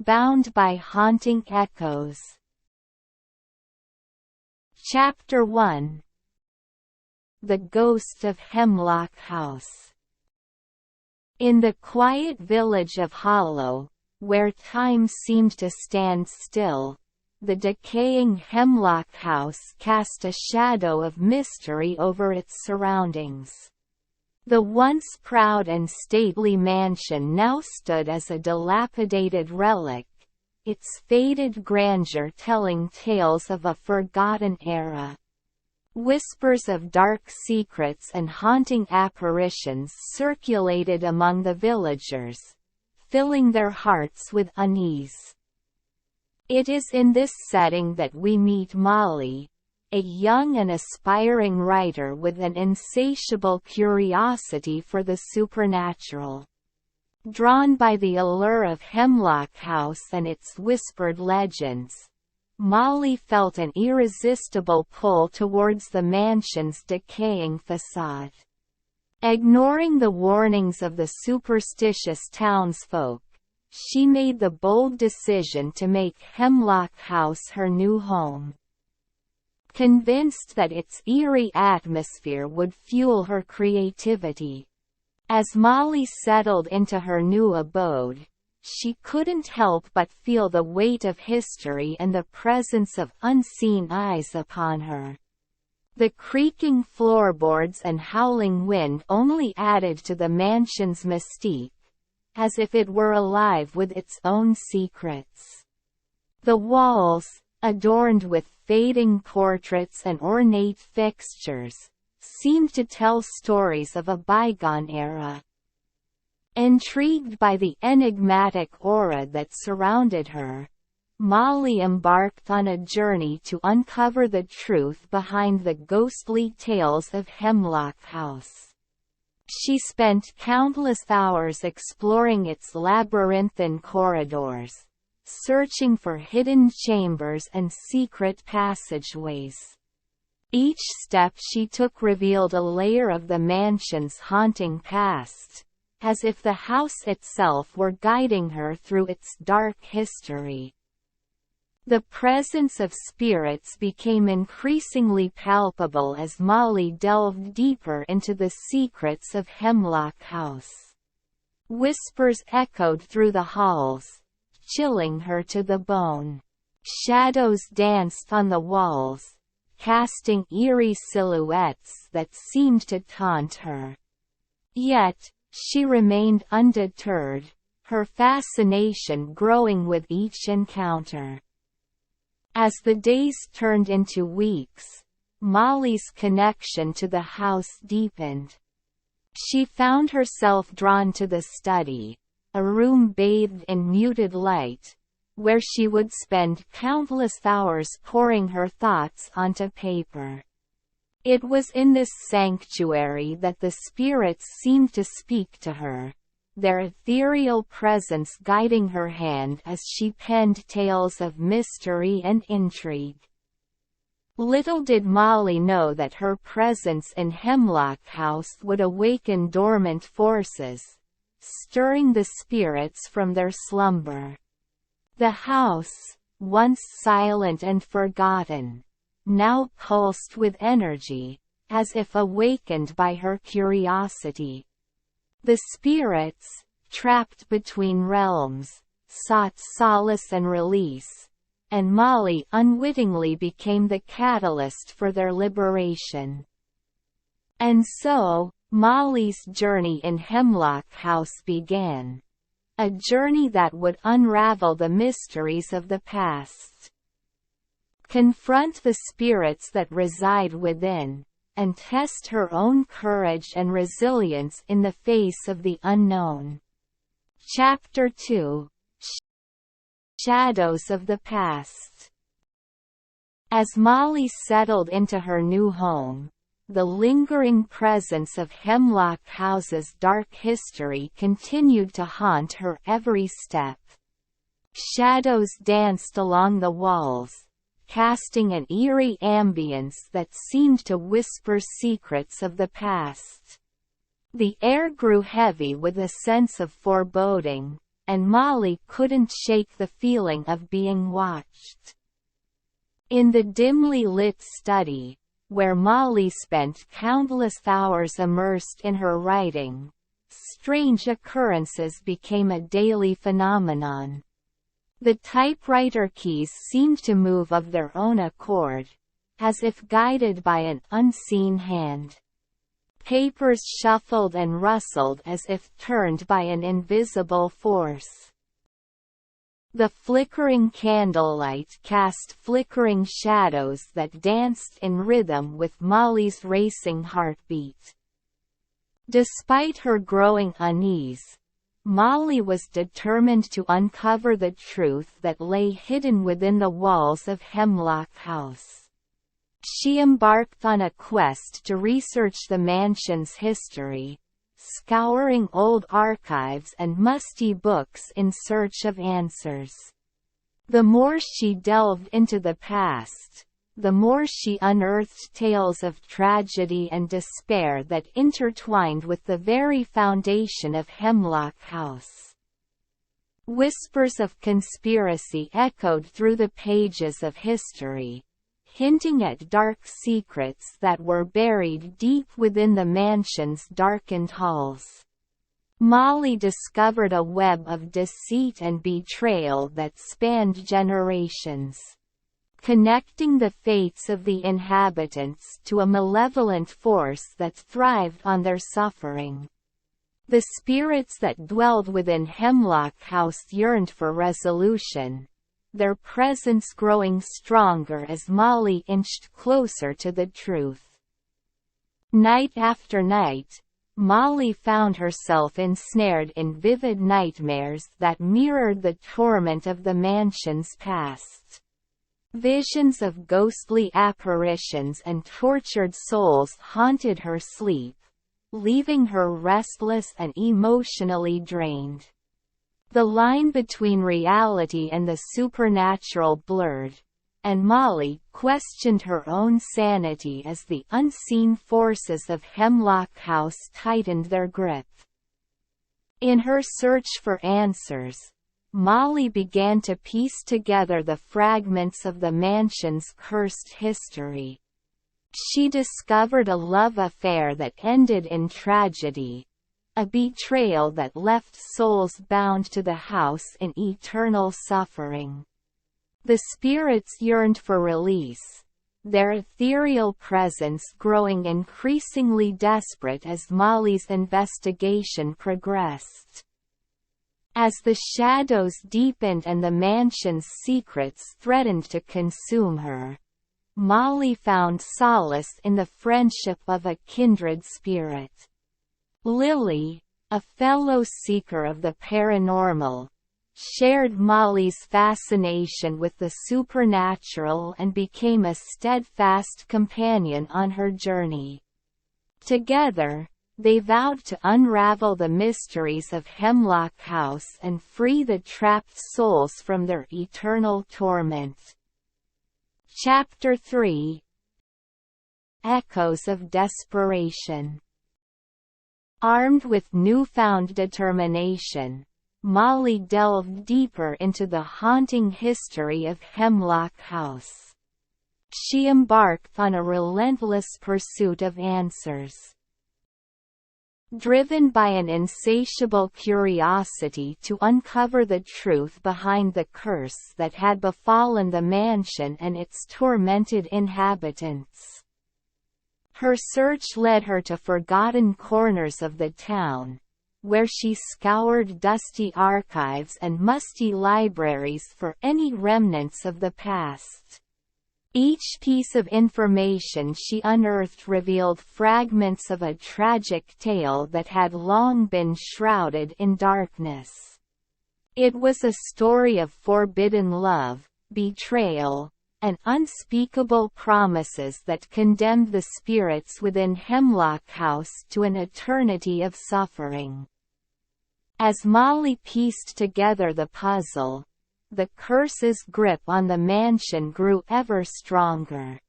bound by haunting echoes. Chapter 1. The Ghost of Hemlock House. In the quiet village of Hollow, where time seemed to stand still, the decaying Hemlock House cast a shadow of mystery over its surroundings. The once proud and stately mansion now stood as a dilapidated relic, its faded grandeur telling tales of a forgotten era. Whispers of dark secrets and haunting apparitions circulated among the villagers, filling their hearts with unease. It is in this setting that we meet Molly, a young and aspiring writer with an insatiable curiosity for the supernatural. Drawn by the allure of Hemlock House and its whispered legends, Molly felt an irresistible pull towards the mansion's decaying facade. Ignoring the warnings of the superstitious townsfolk, she made the bold decision to make Hemlock House her new home. Convinced that its eerie atmosphere would fuel her creativity. As Molly settled into her new abode, she couldn't help but feel the weight of history and the presence of unseen eyes upon her. The creaking floorboards and howling wind only added to the mansion's mystique, as if it were alive with its own secrets. The walls, adorned with fading portraits and ornate fixtures, seemed to tell stories of a bygone era. Intrigued by the enigmatic aura that surrounded her, Molly embarked on a journey to uncover the truth behind the ghostly tales of Hemlock House. She spent countless hours exploring its labyrinthine corridors, searching for hidden chambers and secret passageways. Each step she took revealed a layer of the mansion's haunting past, as if the house itself were guiding her through its dark history. The presence of spirits became increasingly palpable as Molly delved deeper into the secrets of Hemlock House. Whispers echoed through the halls, chilling her to the bone. Shadows danced on the walls, casting eerie silhouettes that seemed to taunt her. Yet, she remained undeterred, her fascination growing with each encounter. As the days turned into weeks, Molly's connection to the house deepened. She found herself drawn to the study, a room bathed in muted light, where she would spend countless hours pouring her thoughts onto paper. It was in this sanctuary that the spirits seemed to speak to her, their ethereal presence guiding her hand as she penned tales of mystery and intrigue. Little did Molly know that her presence in Hemlock House would awaken dormant forces, stirring the spirits from their slumber. The house, once silent and forgotten, now pulsed with energy, as if awakened by her curiosity. The spirits, trapped between realms, sought solace and release, and Molly unwittingly became the catalyst for their liberation. And so, Molly's journey in Hemlock House began. A journey that would unravel the mysteries of the past. Confront the spirits that reside within, and test her own courage and resilience in the face of the unknown. Chapter 2. Shadows of the Past. As Molly settled into her new home, the lingering presence of Hemlock House's dark history continued to haunt her every step. Shadows danced along the walls, casting an eerie ambience that seemed to whisper secrets of the past. The air grew heavy with a sense of foreboding, and Molly couldn't shake the feeling of being watched. In the dimly lit study, where Molly spent countless hours immersed in her writing, strange occurrences became a daily phenomenon. The typewriter keys seemed to move of their own accord, as if guided by an unseen hand. Papers shuffled and rustled as if turned by an invisible force. The flickering candlelight cast flickering shadows that danced in rhythm with Molly's racing heartbeat. Despite her growing unease, Molly was determined to uncover the truth that lay hidden within the walls of Hemlock House. She embarked on a quest to research the mansion's history, scouring old archives and musty books in search of answers. The more she delved into the past, the more she unearthed tales of tragedy and despair that intertwined with the very foundation of Hemlock House. Whispers of conspiracy echoed through the pages of history, hinting at dark secrets that were buried deep within the mansion's darkened halls. Molly discovered a web of deceit and betrayal that spanned generations, connecting the fates of the inhabitants to a malevolent force that thrived on their suffering. The spirits that dwelled within Hemlock House yearned for resolution, their presence growing stronger as Molly inched closer to the truth. Night after night, Molly found herself ensnared in vivid nightmares that mirrored the torment of the mansion's past. Visions of ghostly apparitions and tortured souls haunted her sleep, leaving her restless and emotionally drained. The line between reality and the supernatural blurred, and Molly questioned her own sanity as the unseen forces of Hemlock House tightened their grip. In her search for answers, Molly began to piece together the fragments of the mansion's cursed history. She discovered a love affair that ended in tragedy, a betrayal that left souls bound to the house in eternal suffering. The spirits yearned for release, their ethereal presence growing increasingly desperate as Molly's investigation progressed. As the shadows deepened and the mansion's secrets threatened to consume her, Molly found solace in the friendship of a kindred spirit. Lily, a fellow seeker of the paranormal, shared Molly's fascination with the supernatural and became a steadfast companion on her journey. Together, they vowed to unravel the mysteries of Hemlock House and free the trapped souls from their eternal torment. Chapter 3: Echoes of Desperation. Armed with newfound determination, Molly delved deeper into the haunting history of Hemlock House. She embarked on a relentless pursuit of answers. Driven by an insatiable curiosity to uncover the truth behind the curse that had befallen the mansion and its tormented inhabitants. Her search led her to forgotten corners of the town, where she scoured dusty archives and musty libraries for any remnants of the past. Each piece of information she unearthed revealed fragments of a tragic tale that had long been shrouded in darkness. It was a story of forbidden love, betrayal, and unspeakable promises that condemned the spirits within Hemlock House to an eternity of suffering. As Molly pieced together the puzzle, the curse's grip on the mansion grew ever stronger.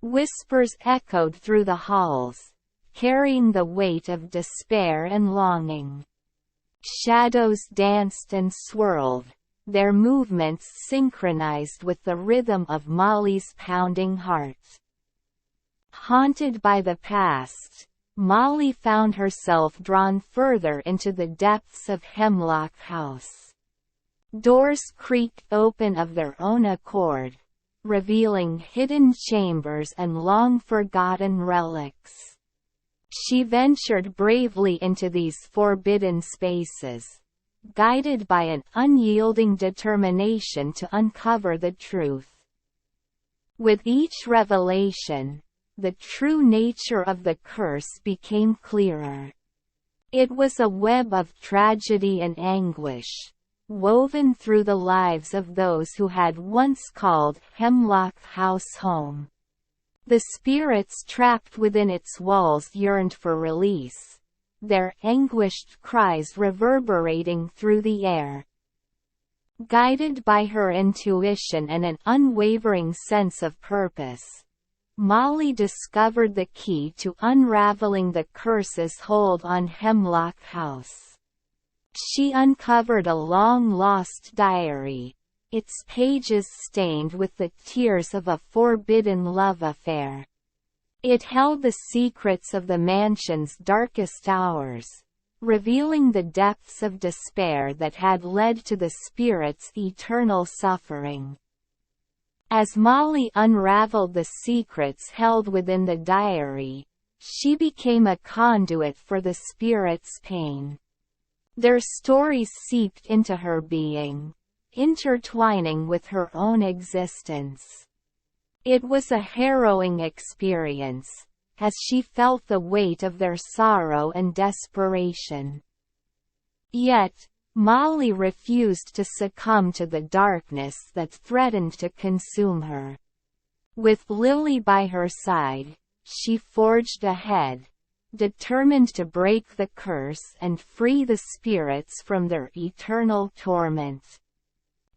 Whispers echoed through the halls, carrying the weight of despair and longing. Shadows danced and swirled, their movements synchronized with the rhythm of Molly's pounding heart. Haunted by the past, Molly found herself drawn further into the depths of Hemlock House. Doors creaked open of their own accord, revealing hidden chambers and long-forgotten relics. She ventured bravely into these forbidden spaces, guided by an unyielding determination to uncover the truth. With each revelation, the true nature of the curse became clearer. It was a web of tragedy and anguish, woven through the lives of those who had once called Hemlock House home. The spirits trapped within its walls yearned for release, their anguished cries reverberating through the air. Guided by her intuition and an unwavering sense of purpose, Molly discovered the key to unraveling the curse's hold on Hemlock House. She uncovered a long-lost diary, its pages stained with the tears of a forbidden love affair. It held the secrets of the mansion's darkest hours, revealing the depths of despair that had led to the spirit's eternal suffering. As Molly unraveled the secrets held within the diary, she became a conduit for the spirit's pain. Their stories seeped into her being, intertwining with her own existence. It was a harrowing experience, as she felt the weight of their sorrow and desperation. Yet, Molly refused to succumb to the darkness that threatened to consume her. With Lily by her side, she forged ahead, determined to break the curse and free the spirits from their eternal torment.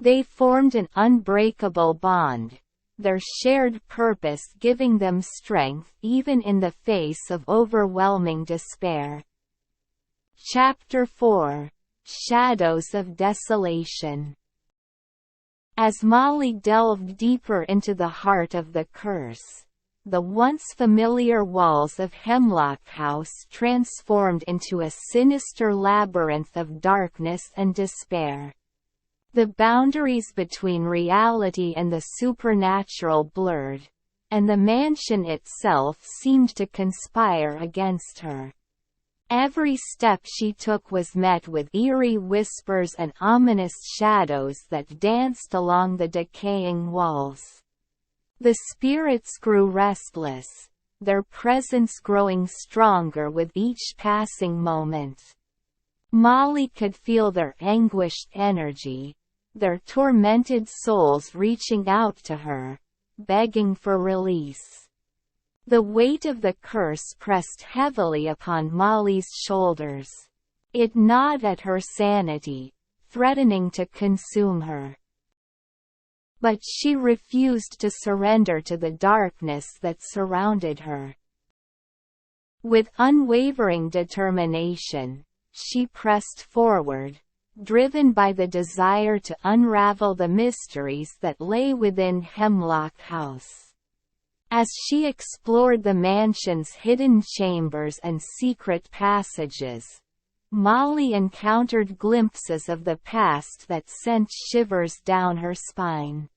They formed an unbreakable bond, their shared purpose giving them strength even in the face of overwhelming despair. Chapter 4: Shadows of Desolation. As Molly delved deeper into the heart of the curse, the once familiar walls of Hemlock House transformed into a sinister labyrinth of darkness and despair. The boundaries between reality and the supernatural blurred, and the mansion itself seemed to conspire against her. Every step she took was met with eerie whispers and ominous shadows that danced along the decaying walls. The spirits grew restless, their presence growing stronger with each passing moment. Molly could feel their anguished energy, their tormented souls reaching out to her, begging for release. The weight of the curse pressed heavily upon Molly's shoulders. It gnawed at her sanity, threatening to consume her. But she refused to surrender to the darkness that surrounded her. With unwavering determination, she pressed forward, driven by the desire to unravel the mysteries that lay within Hemlock House. As she explored the mansion's hidden chambers and secret passages, Molly encountered glimpses of the past that sent shivers down her spine.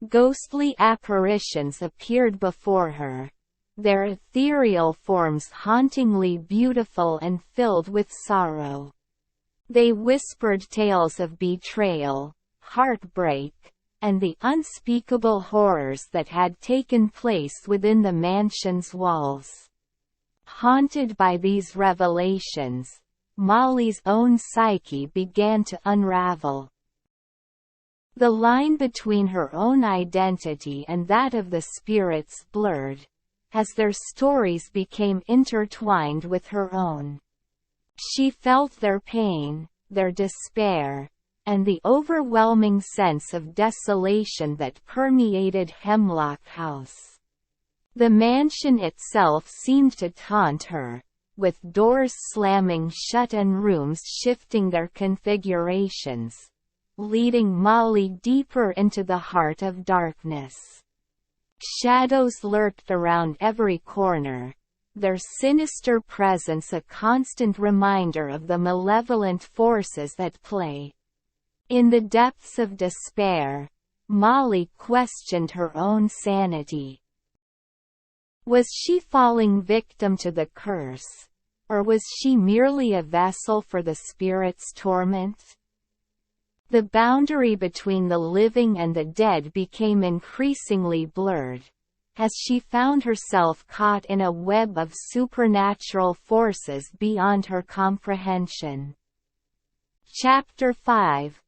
Ghostly apparitions appeared before her, their ethereal forms hauntingly beautiful and filled with sorrow. They whispered tales of betrayal, heartbreak, and the unspeakable horrors that had taken place within the mansion's walls. Haunted by these revelations, Molly's own psyche began to unravel. The line between her own identity and that of the spirits blurred, as their stories became intertwined with her own. She felt their pain, their despair, and the overwhelming sense of desolation that permeated Hemlock House. The mansion itself seemed to taunt her, with doors slamming shut and rooms shifting their configurations, leading Molly deeper into the heart of darkness. Shadows lurked around every corner, their sinister presence a constant reminder of the malevolent forces at play. In the depths of despair, Molly questioned her own sanity. Was she falling victim to the curse, or was she merely a vessel for the spirit's torment? The boundary between the living and the dead became increasingly blurred, as she found herself caught in a web of supernatural forces beyond her comprehension. Chapter 5.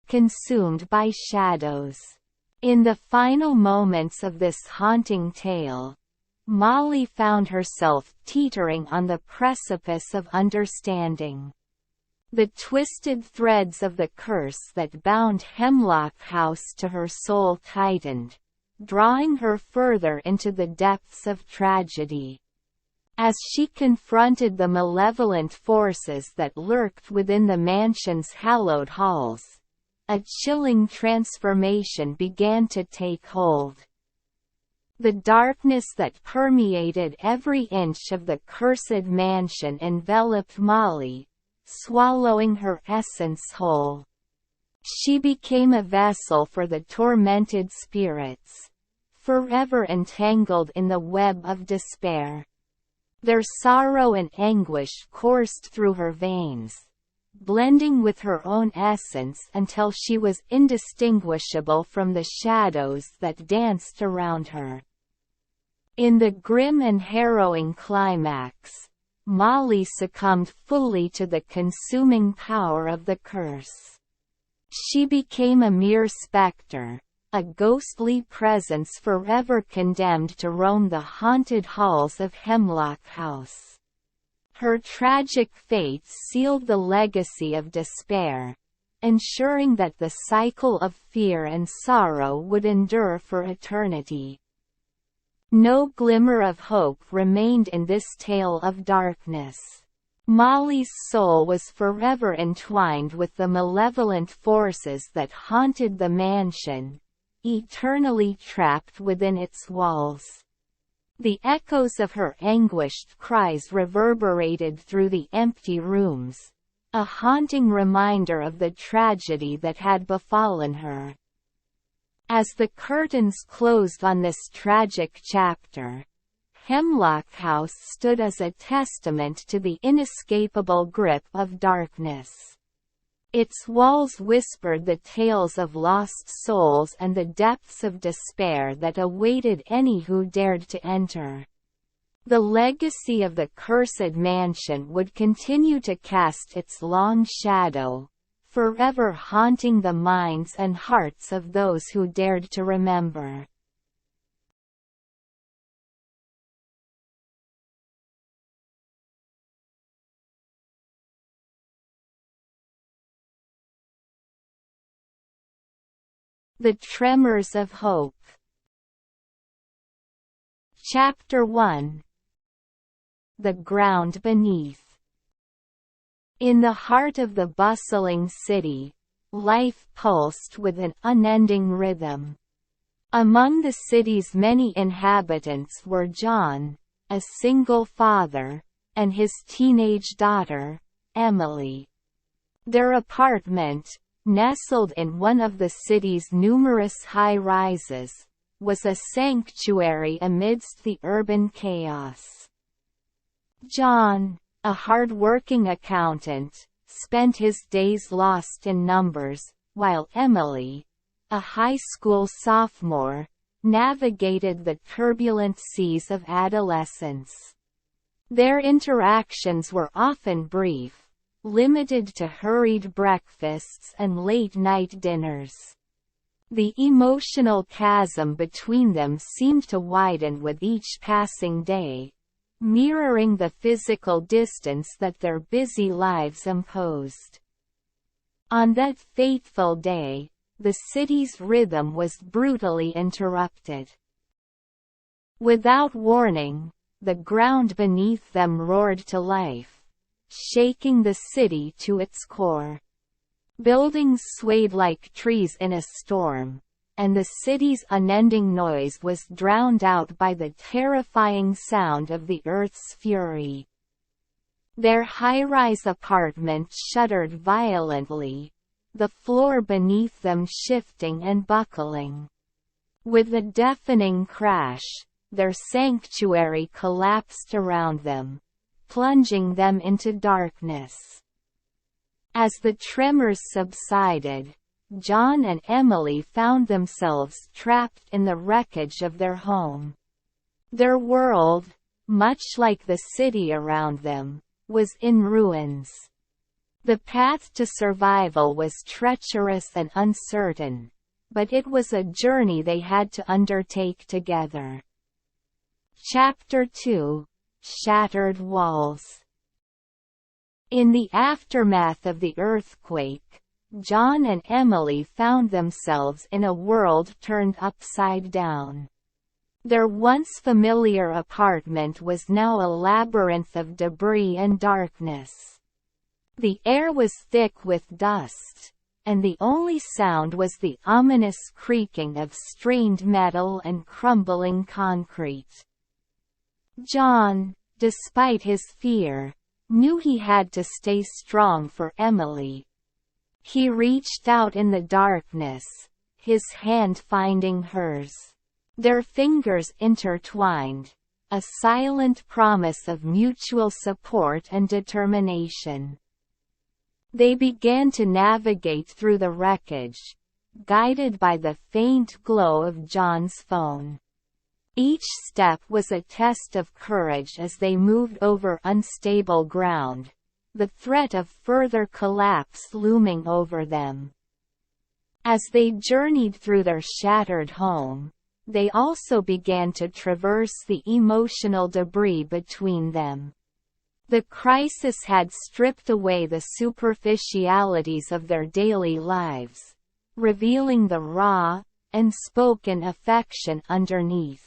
Consumed by shadows. In the final moments of this haunting tale, Molly found herself teetering on the precipice of understanding. The twisted threads of the curse that bound Hemlock House to her soul tightened, drawing her further into the depths of tragedy. As she confronted the malevolent forces that lurked within the mansion's hallowed halls, a chilling transformation began to take hold. The darkness that permeated every inch of the cursed mansion enveloped Molly, swallowing her essence whole. She became a vessel for the tormented spirits, forever entangled in the web of despair. Their sorrow and anguish coursed through her veins, blending with her own essence until she was indistinguishable from the shadows that danced around her. In the grim and harrowing climax, Molly succumbed fully to the consuming power of the curse. She became a mere specter, a ghostly presence forever condemned to roam the haunted halls of Hemlock House. Her tragic fate sealed the legacy of despair, ensuring that the cycle of fear and sorrow would endure for eternity. No glimmer of hope remained in this tale of darkness. Molly's soul was forever entwined with the malevolent forces that haunted the mansion, eternally trapped within its walls. The echoes of her anguished cries reverberated through the empty rooms, a haunting reminder of the tragedy that had befallen her. As the curtains closed on this tragic chapter, Hemlock House stood as a testament to the inescapable grip of darkness. Its walls whispered the tales of lost souls and the depths of despair that awaited any who dared to enter. The legacy of the cursed mansion would continue to cast its long shadow, forever haunting the minds and hearts of those who dared to remember. The Tremors of Hope. Chapter 1. The Ground Beneath. In the heart of the bustling city, life pulsed with an unending rhythm. Among the city's many inhabitants were John, a single father, and his teenage daughter, Emily. Their apartment, nestled in one of the city's numerous high-rises, was a sanctuary amidst the urban chaos. John, a hard-working accountant, spent his days lost in numbers, while Emily, a high school sophomore, navigated the turbulent seas of adolescence. Their interactions were often brief, limited to hurried breakfasts and late-night dinners. The emotional chasm between them seemed to widen with each passing day, mirroring the physical distance that their busy lives imposed. On that fateful day, the city's rhythm was brutally interrupted. Without warning, the ground beneath them roared to life, shaking the city to its core. Buildings swayed like trees in a storm, and the city's unending noise was drowned out by the terrifying sound of the earth's fury. Their high-rise apartment shuddered violently, the floor beneath them shifting and buckling. With a deafening crash, their sanctuary collapsed around them, plunging them into darkness. As the tremors subsided, John and Emily found themselves trapped in the wreckage of their home. Their world, much like the city around them, was in ruins. The path to survival was treacherous and uncertain, but it was a journey they had to undertake together. Chapter 2: Shattered Walls. In the aftermath of the earthquake, John and Emily found themselves in a world turned upside down. Their once familiar apartment was now a labyrinth of debris and darkness. The air was thick with dust, and the only sound was the ominous creaking of strained metal and crumbling concrete. John, despite his fear, knew he had to stay strong for Emily. He reached out in the darkness, his hand finding hers. Their fingers intertwined, a silent promise of mutual support and determination. They began to navigate through the wreckage, guided by the faint glow of John's phone. Each step was a test of courage as they moved over unstable ground, the threat of further collapse looming over them. As they journeyed through their shattered home, they also began to traverse the emotional debris between them. The crisis had stripped away the superficialities of their daily lives, revealing the raw, unspoken affection underneath.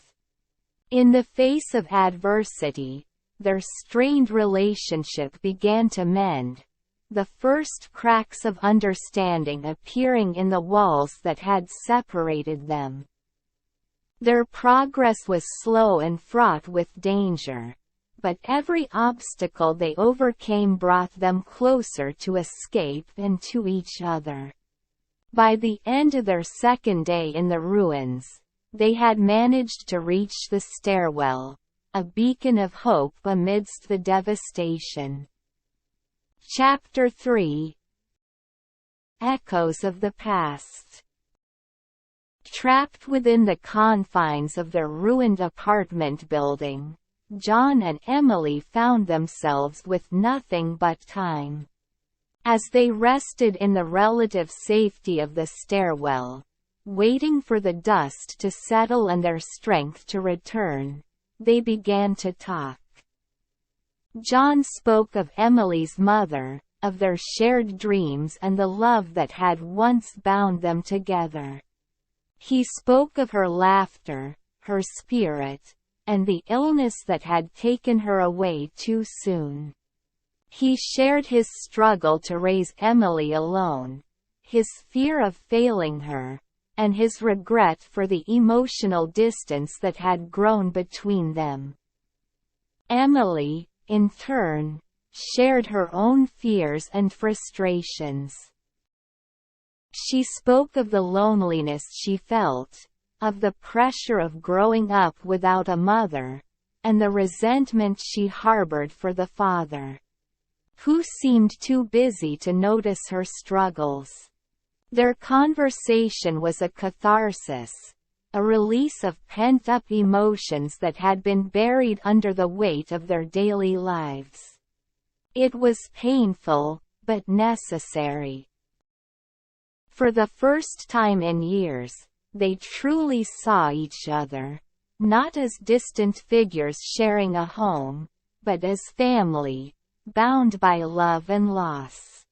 In the face of adversity, their strained relationship began to mend, the first cracks of understanding appearing in the walls that had separated them. Their progress was slow and fraught with danger, but every obstacle they overcame brought them closer to escape and to each other. By the end of their second day in the ruins, they had managed to reach the stairwell, a beacon of hope amidst the devastation. Chapter 3: Echoes of the Past. Trapped within the confines of their ruined apartment building, John and Emily found themselves with nothing but time. As they rested in the relative safety of the stairwell, waiting for the dust to settle and their strength to return, they began to talk. John spoke of Emily's mother, of their shared dreams and the love that had once bound them together. He spoke of her laughter, her spirit, and the illness that had taken her away too soon. He shared his struggle to raise Emily alone, his fear of failing her, and his regret for the emotional distance that had grown between them. Emily, in turn, shared her own fears and frustrations. She spoke of the loneliness she felt, of the pressure of growing up without a mother, and the resentment she harbored for the father, who seemed too busy to notice her struggles. Their conversation was a catharsis, a release of pent-up emotions that had been buried under the weight of their daily lives. It was painful, but necessary. For the first time in years, they truly saw each other, not as distant figures sharing a home, but as family, bound by love and loss.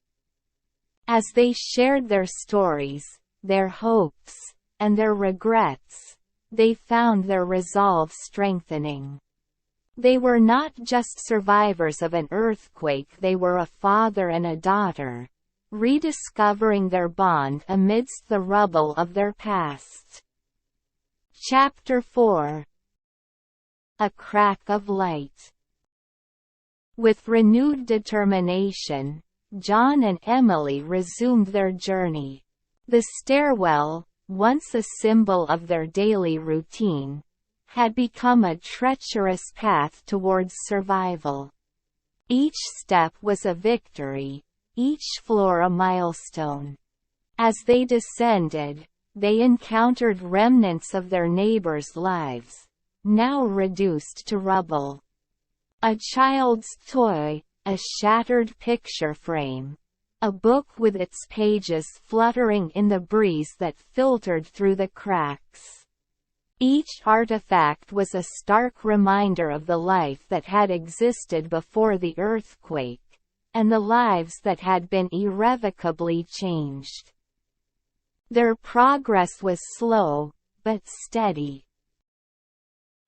As they shared their stories, their hopes, and their regrets, they found their resolve strengthening. They were not just survivors of an earthquake, they were a father and a daughter, rediscovering their bond amidst the rubble of their past. Chapter 4. A Crack of Light. With renewed determination, John and Emily resumed their journey. The stairwell, once a symbol of their daily routine, had become a treacherous path towards survival. Each step was a victory, each floor a milestone. As they descended, they encountered remnants of their neighbors' lives, now reduced to rubble. A child's toy, a shattered picture frame, a book with its pages fluttering in the breeze that filtered through the cracks. Each artifact was a stark reminder of the life that had existed before the earthquake, and the lives that had been irrevocably changed. Their progress was slow, but steady.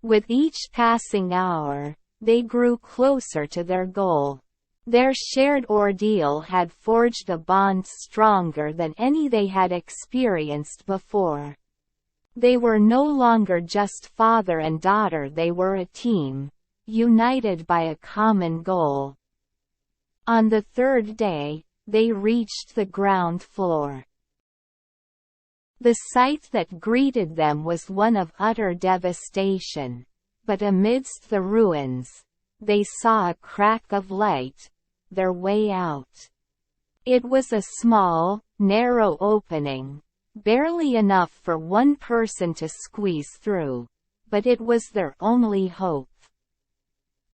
With each passing hour, they grew closer to their goal. Their shared ordeal had forged a bond stronger than any they had experienced before. They were no longer just father and daughter, they were a team, united by a common goal. On the third day, they reached the ground floor. The sight that greeted them was one of utter devastation, but amidst the ruins, they saw a crack of light, their way out. It was a small, narrow opening, barely enough for one person to squeeze through, but it was their only hope.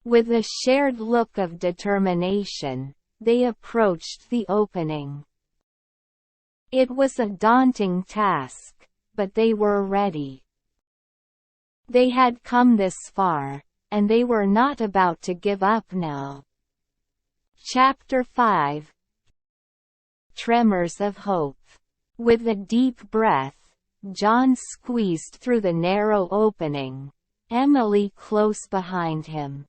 With a shared look of determination, they approached the opening. It was a daunting task, but they were ready. They had come this far, and they were not about to give up now. Chapter 5. Tremors of Hope. With a deep breath, John squeezed through the narrow opening, Emily close behind him.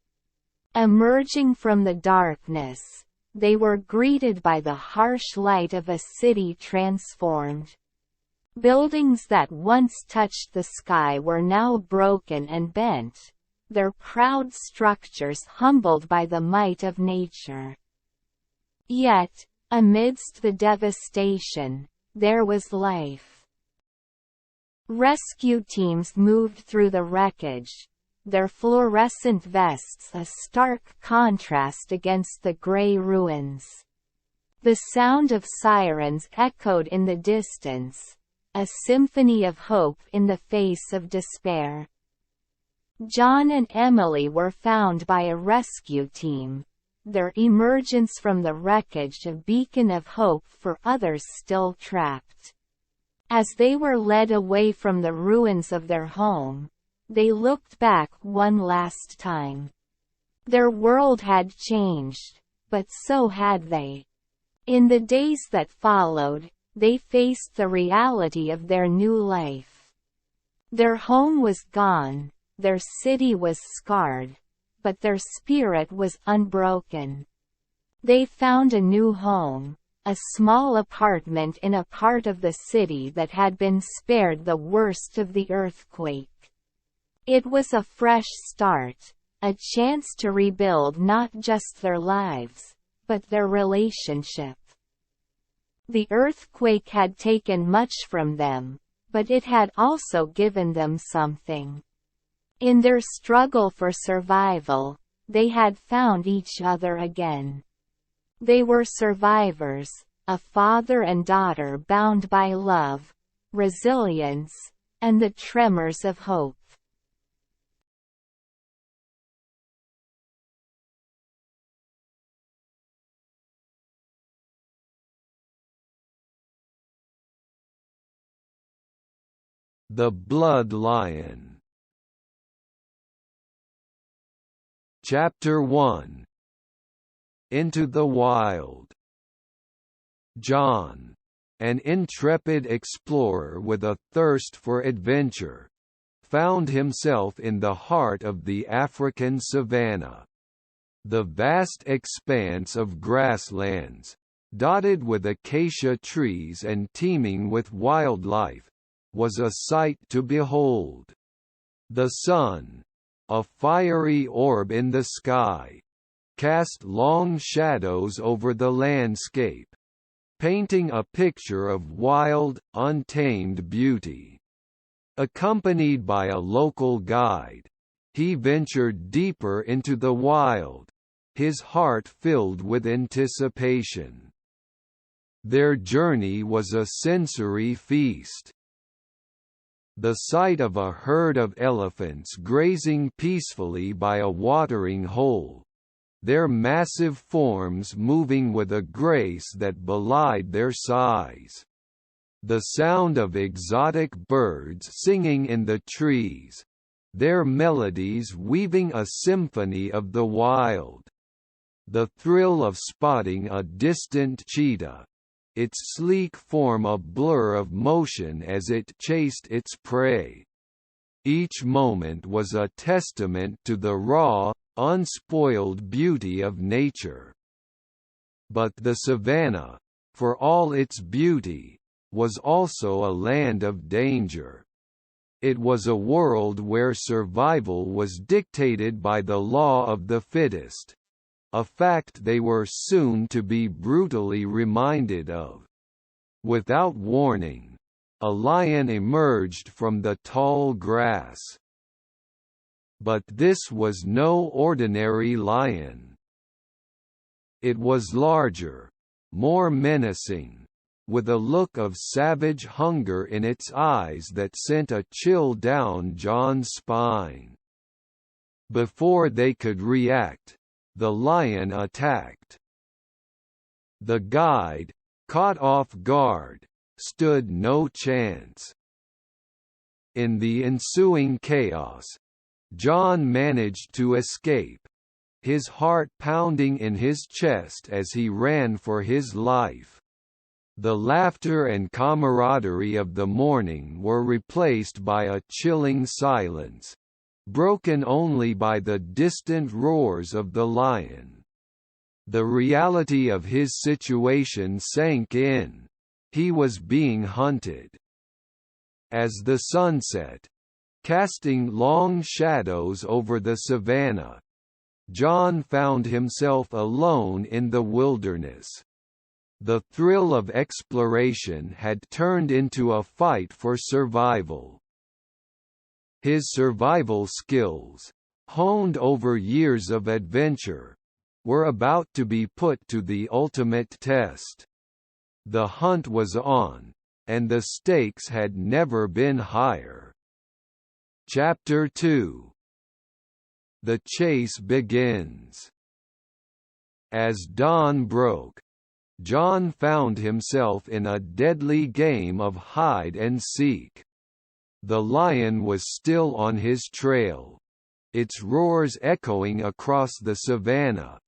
Emerging from the darkness, they were greeted by the harsh light of a city transformed. Buildings that once touched the sky were now broken and bent, their proud structures humbled by the might of nature. Yet, amidst the devastation, there was life. Rescue teams moved through the wreckage, their fluorescent vests a stark contrast against the gray ruins. The sound of sirens echoed in the distance, a symphony of hope in the face of despair. John and Emily were found by a rescue team, their emergence from the wreckage a beacon of hope for others still trapped. As they were led away from the ruins of their home, they looked back one last time. Their world had changed, but so had they. In the days that followed, they faced the reality of their new life. Their home was gone, their city was scarred, but their spirit was unbroken. They found a new home, a small apartment in a part of the city that had been spared the worst of the earthquake. It was a fresh start, a chance to rebuild not just their lives, but their relationship. The earthquake had taken much from them, but it had also given them something. In their struggle for survival, they had found each other again. They were survivors, a father and daughter bound by love, resilience, and the tremors of hope. The Blood Lion. Chapter 1. Into the Wild. John, an intrepid explorer with a thirst for adventure, found himself in the heart of the African savanna. The vast expanse of grasslands, dotted with acacia trees and teeming with wildlife, was a sight to behold. The sun, a fiery orb in the sky, cast long shadows over the landscape, painting a picture of wild, untamed beauty. Accompanied by a local guide, he ventured deeper into the wild, his heart filled with anticipation. Their journey was a sensory feast. The sight of a herd of elephants grazing peacefully by a watering hole, their massive forms moving with a grace that belied their size. The sound of exotic birds singing in the trees, their melodies weaving a symphony of the wild. The thrill of spotting a distant cheetah, its sleek form a blur of motion as it chased its prey. Each moment was a testament to the raw, unspoiled beauty of nature. But the savanna, for all its beauty, was also a land of danger. It was a world where survival was dictated by the law of the fittest, a fact they were soon to be brutally reminded of. Without warning, a lion emerged from the tall grass. But this was no ordinary lion. It was larger, more menacing, with a look of savage hunger in its eyes that sent a chill down John's spine. Before they could react, the lion attacked. The guide, caught off guard, stood no chance. In the ensuing chaos, John managed to escape, his heart pounding in his chest as he ran for his life. The laughter and camaraderie of the morning were replaced by a chilling silence, broken only by the distant roars of the lion. The reality of his situation sank in. He was being hunted. As the sun set, casting long shadows over the savanna, John found himself alone in the wilderness. The thrill of exploration had turned into a fight for survival. His survival skills, honed over years of adventure, were about to be put to the ultimate test. The hunt was on, and the stakes had never been higher. Chapter 2. The chase begins. As dawn broke, John found himself in a deadly game of hide and seek. The lion was still on his trail, its roars echoing across the savanna,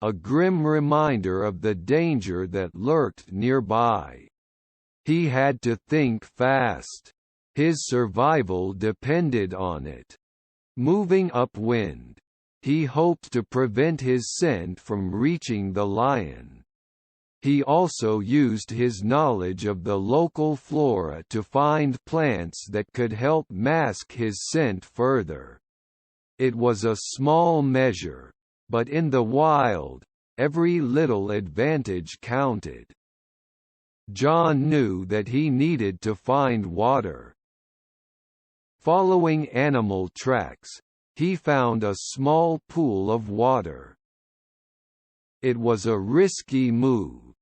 a grim reminder of the danger that lurked nearby. He had to think fast. His survival depended on it. Moving upwind, he hoped to prevent his scent from reaching the lion. He also used his knowledge of the local flora to find plants that could help mask his scent further. It was a small measure, but in the wild, every little advantage counted. John knew that he needed to find water. Following animal tracks, he found a small pool of water. It was a risky move,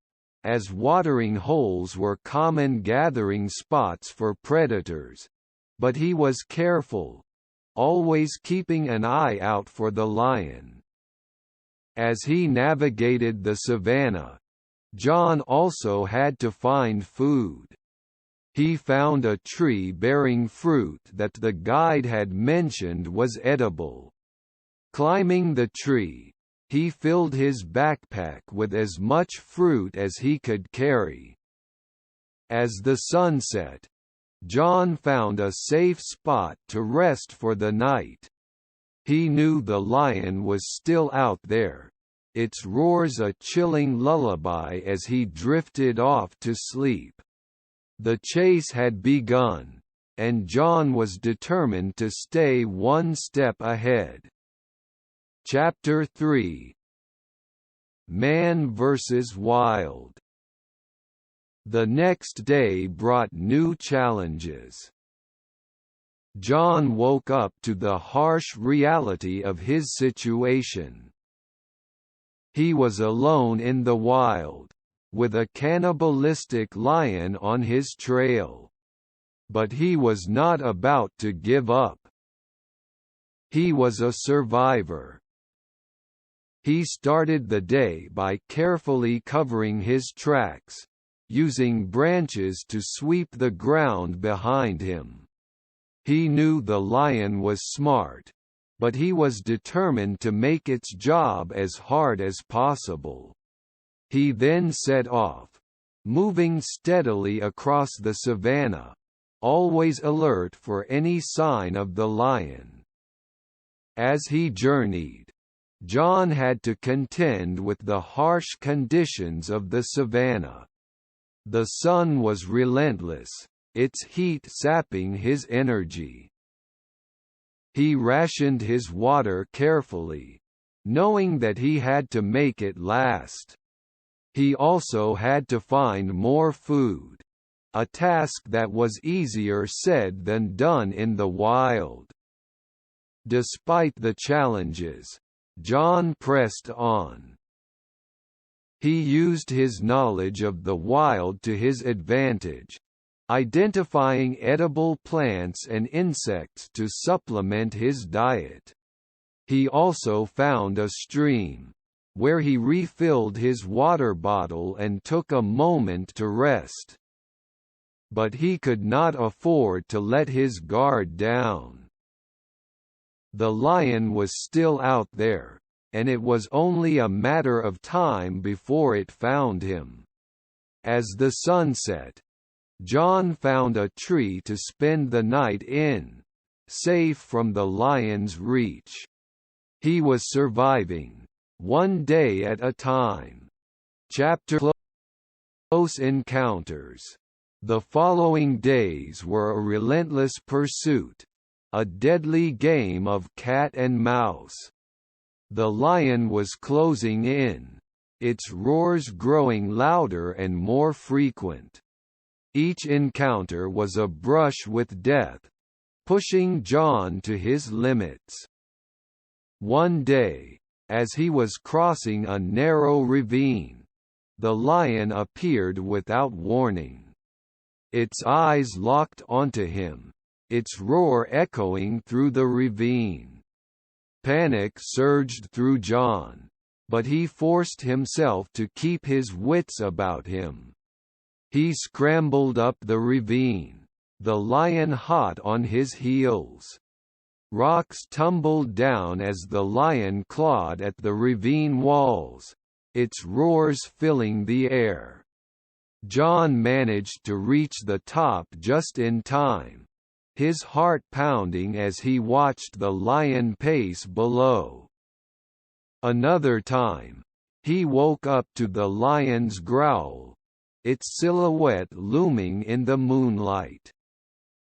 as watering holes were common gathering spots for predators, but he was careful, always keeping an eye out for the lion. As he navigated the savanna, John also had to find food. He found a tree bearing fruit that the guide had mentioned was edible. Climbing the tree, he filled his backpack with as much fruit as he could carry. As the sun set, John found a safe spot to rest for the night. He knew the lion was still out there, its roars a chilling lullaby as he drifted off to sleep. The chase had begun, and John was determined to stay one step ahead. Chapter 3: Man vs. Wild. The next day brought new challenges. John woke up to the harsh reality of his situation. He was alone in the wild, with a cannibalistic lion on his trail. But he was not about to give up. He was a survivor. He started the day by carefully covering his tracks, using branches to sweep the ground behind him. He knew the lion was smart, but he was determined to make its job as hard as possible. He then set off, moving steadily across the savanna, always alert for any sign of the lion. As he journeyed, John had to contend with the harsh conditions of the savanna. The sun was relentless, its heat sapping his energy. He rationed his water carefully, knowing that he had to make it last. He also had to find more food, a task that was easier said than done in the wild. Despite the challenges, John pressed on. He used his knowledge of the wild to his advantage, identifying edible plants and insects to supplement his diet. He also found a stream, where he refilled his water bottle and took a moment to rest. But he could not afford to let his guard down. The lion was still out there, and it was only a matter of time before it found him. As the sun set, John found a tree to spend the night in, safe from the lion's reach. He was surviving, one day at a time. Chapter: Close Encounters. The following days were a relentless pursuit, a deadly game of cat and mouse. The lion was closing in, its roars growing louder and more frequent. Each encounter was a brush with death, pushing John to his limits. One day, as he was crossing a narrow ravine, the lion appeared without warning. Its eyes locked onto him, its roar echoing through the ravine. Panic surged through John, but he forced himself to keep his wits about him. He scrambled up the ravine, the lion hot on his heels. Rocks tumbled down as the lion clawed at the ravine walls, its roars filling the air. John managed to reach the top just in time, his heart pounding as he watched the lion pace below. Another time, he woke up to the lion's growl, its silhouette looming in the moonlight.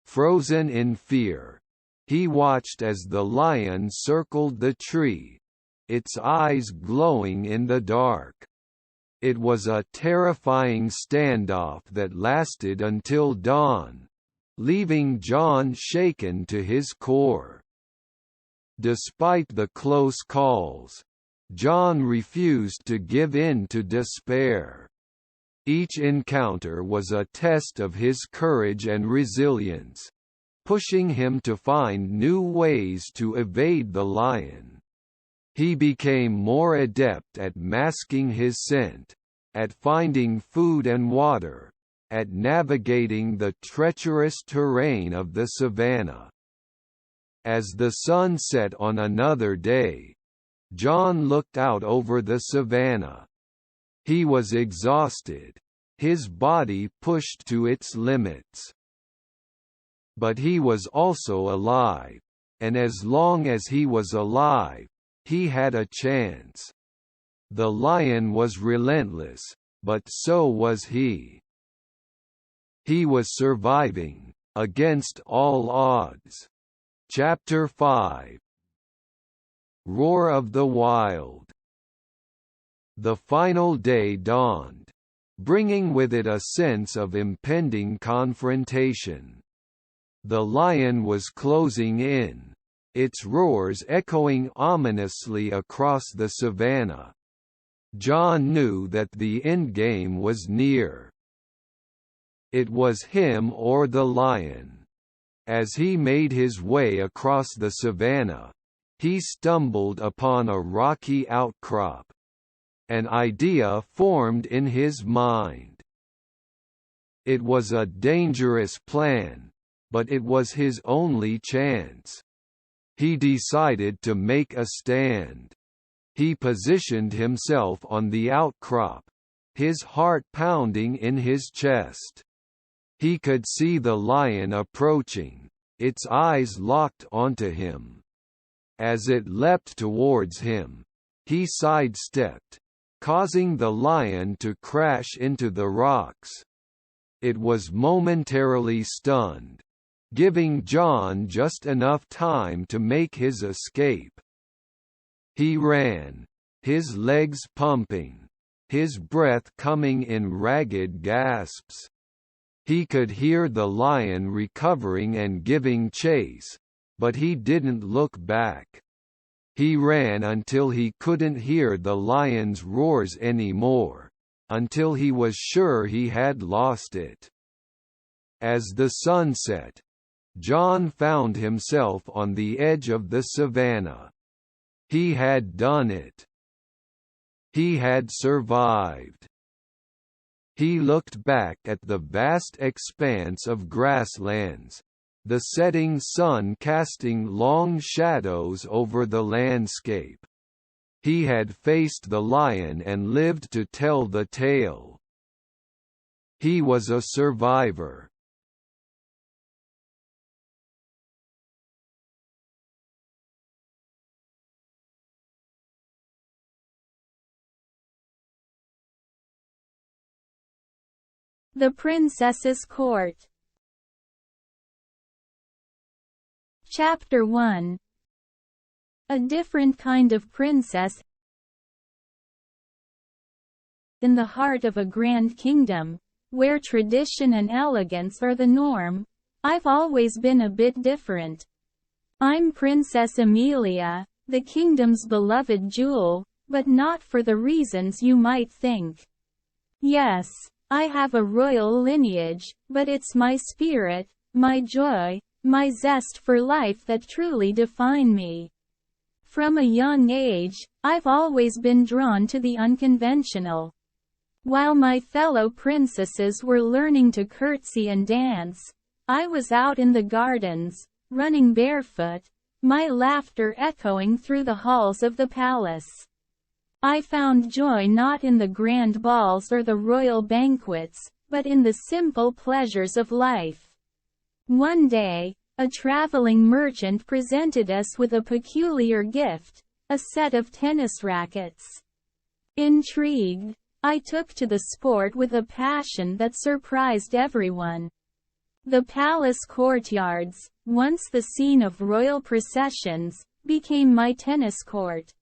Frozen in fear, he watched as the lion circled the tree, its eyes glowing in the dark. It was a terrifying standoff that lasted until dawn, leaving John shaken to his core. Despite the close calls, John refused to give in to despair. Each encounter was a test of his courage and resilience, pushing him to find new ways to evade the lion. He became more adept at masking his scent, at finding food and water, at navigating the treacherous terrain of the savanna. As the sun set on another day, John looked out over the savanna. He was exhausted, his body pushed to its limits. But he was also alive, and as long as he was alive, he had a chance. The lion was relentless, but so was he. He was surviving, against all odds. Chapter 5. Roar of the Wild. The final day dawned, bringing with it a sense of impending confrontation. The lion was closing in, its roars echoing ominously across the savannah. John knew that the endgame was near. It was him or the lion. As he made his way across the savannah, he stumbled upon a rocky outcrop. An idea formed in his mind. It was a dangerous plan, but it was his only chance. He decided to make a stand. He positioned himself on the outcrop, his heart pounding in his chest. He could see the lion approaching, its eyes locked onto him. As it leapt towards him, he sidestepped, causing the lion to crash into the rocks. It was momentarily stunned, giving John just enough time to make his escape. He ran, his legs pumping, his breath coming in ragged gasps. He could hear the lion recovering and giving chase, but he didn't look back. He ran until he couldn't hear the lion's roars anymore, until he was sure he had lost it. As the sun set, John found himself on the edge of the savannah. He had done it. He had survived. He looked back at the vast expanse of grasslands, the setting sun casting long shadows over the landscape. He had faced the lion and lived to tell the tale. He was a survivor. The Princess's Court. Chapter 1. A different kind of princess. In the heart of a grand kingdom, where tradition and elegance are the norm, I've always been a bit different. I'm Princess Amelia, the kingdom's beloved jewel, but not for the reasons you might think. Yes, I have a royal lineage, but it's my spirit, my joy, my zest for life that truly define me. From a young age, I've always been drawn to the unconventional. While my fellow princesses were learning to curtsy and dance, I was out in the gardens, running barefoot, my laughter echoing through the halls of the palace. I found joy not in the grand balls or the royal banquets, but in the simple pleasures of life. One day, a traveling merchant presented us with a peculiar gift, a set of tennis rackets. Intrigued, I took to the sport with a passion that surprised everyone. The palace courtyards, once the scene of royal processions, became my tennis court.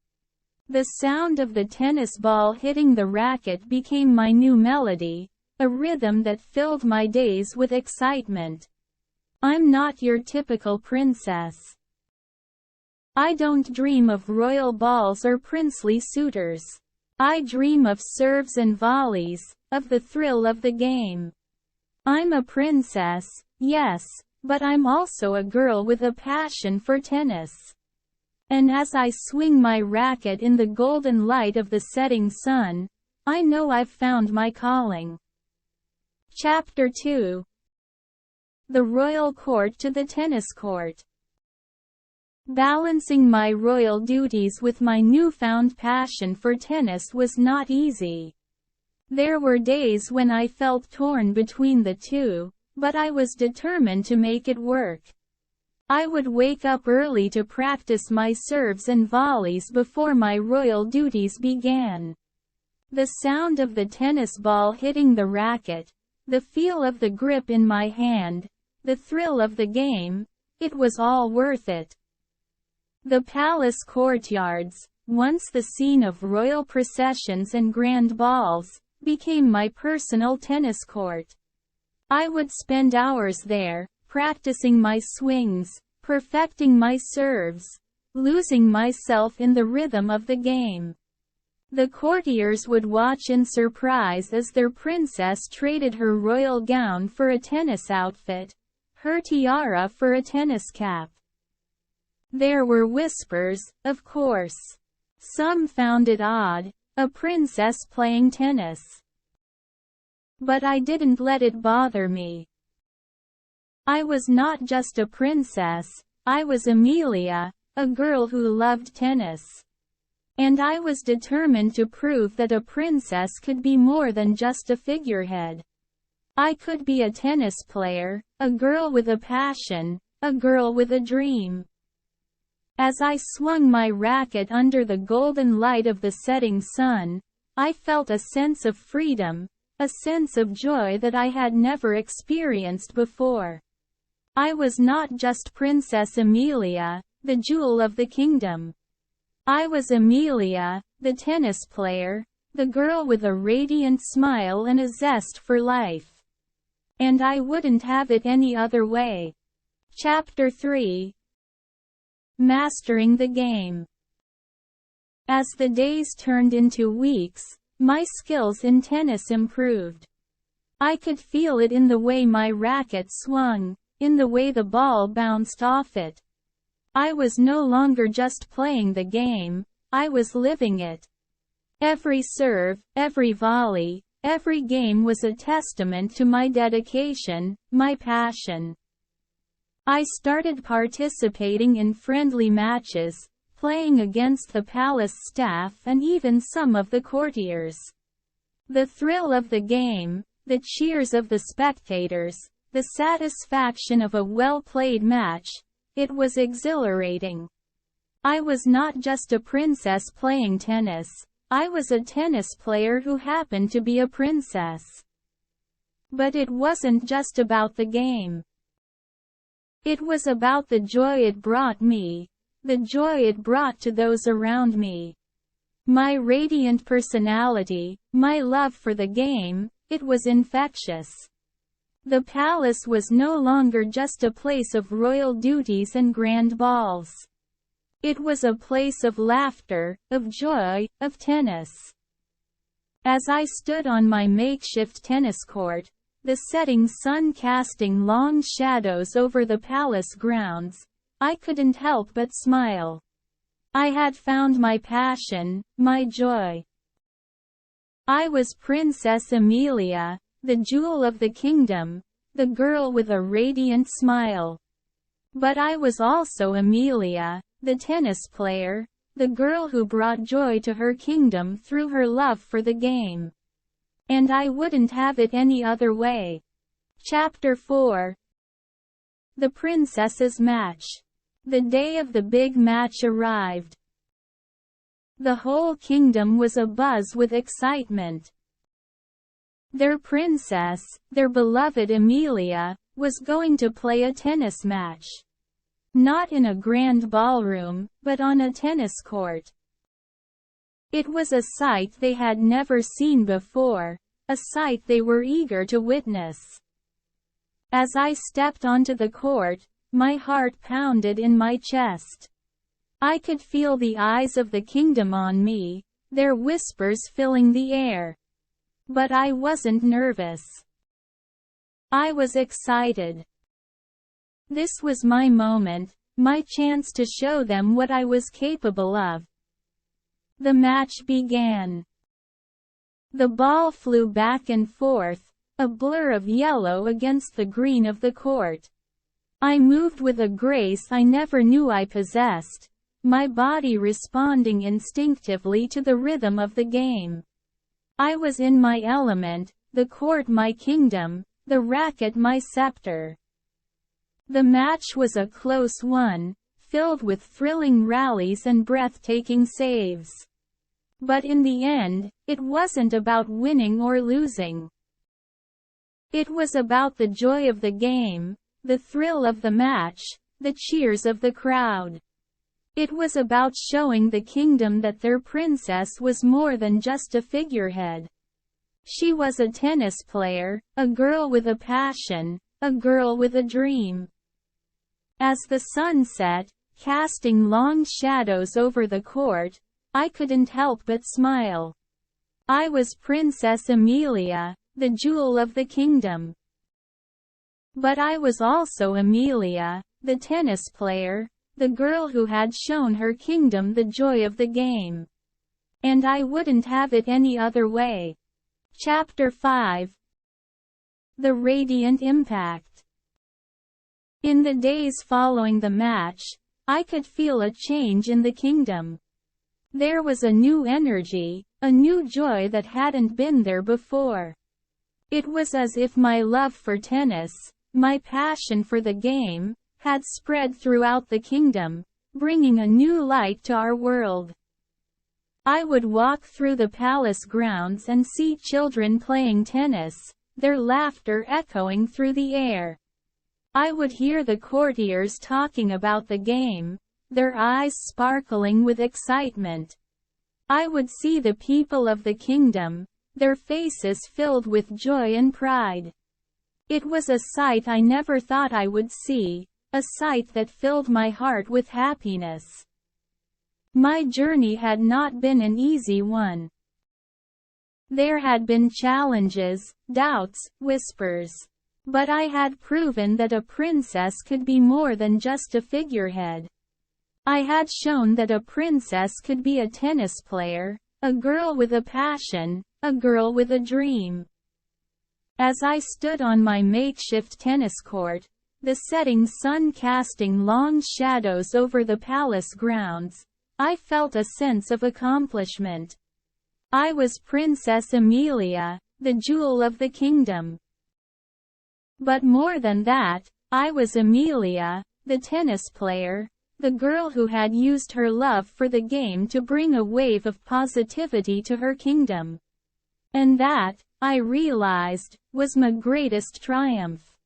The sound of the tennis ball hitting the racket became my new melody, a rhythm that filled my days with excitement. I'm not your typical princess. I don't dream of royal balls or princely suitors. I dream of serves and volleys, of the thrill of the game. I'm a princess, yes, but I'm also a girl with a passion for tennis. And as I swing my racket in the golden light of the setting sun, I know I've found my calling. Chapter 2. The Royal Court to the Tennis Court. Balancing my royal duties with my newfound passion for tennis was not easy. There were days when I felt torn between the two, but I was determined to make it work. I would wake up early to practice my serves and volleys before my royal duties began. The sound of the tennis ball hitting the racket, the feel of the grip in my hand, the thrill of the game, it was all worth it. The palace courtyards, once the scene of royal processions and grand balls, became my personal tennis court. I would spend hours there, practicing my swings, perfecting my serves, losing myself in the rhythm of the game. The courtiers would watch in surprise as their princess traded her royal gown for a tennis outfit, her tiara for a tennis cap. There were whispers, of course. Some found it odd, a princess playing tennis. But I didn't let it bother me. I was not just a princess, I was Amelia, a girl who loved tennis. And I was determined to prove that a princess could be more than just a figurehead. I could be a tennis player, a girl with a passion, a girl with a dream. As I swung my racket under the golden light of the setting sun, I felt a sense of freedom, a sense of joy that I had never experienced before. I was not just Princess Amelia, the jewel of the kingdom. I was Amelia, the tennis player, the girl with a radiant smile and a zest for life. And I wouldn't have it any other way. Chapter 3. Mastering the game. As the days turned into weeks, my skills in tennis improved. I could feel it in the way my racket swung, in the way the ball bounced off it. I was no longer just playing the game, I was living it. Every serve, every volley, every game was a testament to my dedication, my passion. I started participating in friendly matches, playing against the palace staff and even some of the courtiers. The thrill of the game, the cheers of the spectators, the satisfaction of a well-played match, it was exhilarating. I was not just a princess playing tennis, I was a tennis player who happened to be a princess. But it wasn't just about the game. It was about the joy it brought me, the joy it brought to those around me. My radiant personality, my love for the game, it was infectious. The palace was no longer just a place of royal duties and grand balls. It was a place of laughter, of joy, of tennis. As I stood on my makeshift tennis court, the setting sun casting long shadows over the palace grounds, I couldn't help but smile. I had found my passion, my joy. I was Princess Amelia, the jewel of the kingdom, the girl with a radiant smile. But I was also Amelia, the tennis player, the girl who brought joy to her kingdom through her love for the game. And I wouldn't have it any other way. Chapter 4. The Princesses' Match. The day of the big match arrived. The whole kingdom was abuzz with excitement. Their princess, their beloved Amelia, was going to play a tennis match. Not in a grand ballroom, but on a tennis court. It was a sight they had never seen before, a sight they were eager to witness. As I stepped onto the court, my heart pounded in my chest. I could feel the eyes of the kingdom on me, their whispers filling the air. But I wasn't nervous. I was excited. This was my moment, my chance to show them what I was capable of. The match began. The ball flew back and forth, a blur of yellow against the green of the court. I moved with a grace I never knew I possessed, my body responding instinctively to the rhythm of the game. I was in my element, the court my kingdom, the racket my scepter. The match was a close one, filled with thrilling rallies and breathtaking saves. But in the end, it wasn't about winning or losing. It was about the joy of the game, the thrill of the match, the cheers of the crowd. It was about showing the kingdom that their princess was more than just a figurehead. She was a tennis player, a girl with a passion, a girl with a dream. As the sun set, casting long shadows over the court, I couldn't help but smile. I was Princess Amelia, the jewel of the kingdom. But I was also Amelia, the tennis player, the girl who had shown her kingdom the joy of the game. And I wouldn't have it any other way. Chapter 5. The Radiant Impact. In the days following the match, I could feel a change in the kingdom. There was a new energy, a new joy that hadn't been there before. It was as if my love for tennis, my passion for the game, had spread throughout the kingdom, bringing a new light to our world. I would walk through the palace grounds and see children playing tennis, their laughter echoing through the air. I would hear the courtiers talking about the game, their eyes sparkling with excitement. I would see the people of the kingdom, their faces filled with joy and pride. It was a sight I never thought I would see, a sight that filled my heart with happiness. My journey had not been an easy one. There had been challenges, doubts, whispers. But I had proven that a princess could be more than just a figurehead. I had shown that a princess could be a tennis player, a girl with a passion, a girl with a dream. As I stood on my makeshift tennis court, the setting sun casting long shadows over the palace grounds, I felt a sense of accomplishment. I was Princess Amelia, the jewel of the kingdom. But more than that, I was Amelia, the tennis player, the girl who had used her love for the game to bring a wave of positivity to her kingdom. And that, I realized, was my greatest triumph.